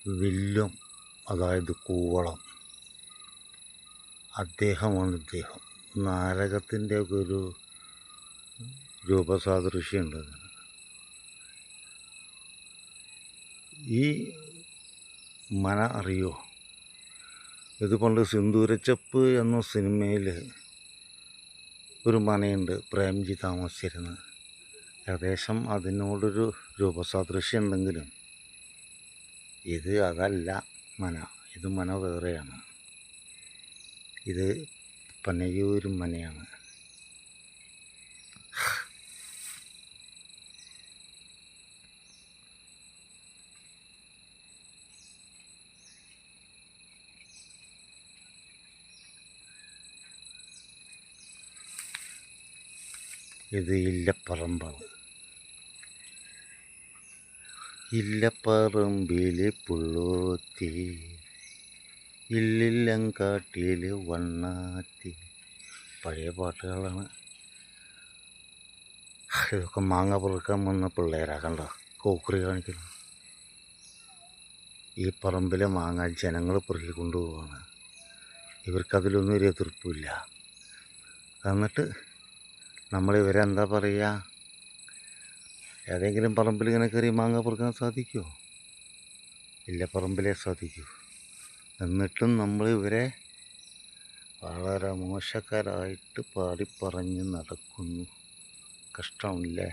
William, അതായത് കൂവളം, അദ്ദേഹമാണ് ഇദ്ദേഹം. നാരകത്തിൻ്റെ ഒക്കെ ഒരു രൂപസാദൃശ്യമുണ്ട്. ഈ മന അറിയോ? ഇത് പണ്ട് സിന്ദൂരച്ചപ്പ് എന്ന സിനിമയിൽ ഒരു മനയുണ്ട്, പ്രേംജി താമസിച്ചിരുന്നത്. ഏകദേശം അതിനോടൊരു രൂപസാദൃശ്യം ഉണ്ടെങ്കിലും ഇത് അതല്ല മന. ഇത് മന വേറെയാണ്. ഇത് പനയൂർ മനയാണ്. ഇത് ഇല്ലപ്പറമ്പാണ്. ഇല്ലപ്പറമ്പില് പുള്ളോത്തി, ഇല്ലില്ലങ്കാട്ടില് വണ്ണാത്തി. പഴയ പാട്ടുകളാണ്. ഇതൊക്കെ മാങ്ങ പെറുക്കാൻ വന്ന പിള്ളേരാ. കണ്ടോ കോക്കുറി കാണിക്കുന്നു. ഈ പറമ്പിലെ മാങ്ങ ജനങ്ങൾ പെറുക്കി കൊണ്ടുപോവാണ്. ഇവർക്കതിലൊന്നും ഒരു എതിർപ്പില്ല. എന്നിട്ട് നമ്മളിവരെന്താ പറയുക? ഏതെങ്കിലും പറമ്പിൽ ഇങ്ങനെ കയറി മാങ്ങ പെറുക്കാൻ സാധിക്കുമോ? ഇല്ല, പറമ്പിലേ സാധിക്കൂ. എന്നിട്ടും നമ്മളിവരെ വളരെ മോശക്കാരായിട്ട് പാടി പറഞ്ഞ് നടക്കുന്നു. കഷ്ടമില്ലേ?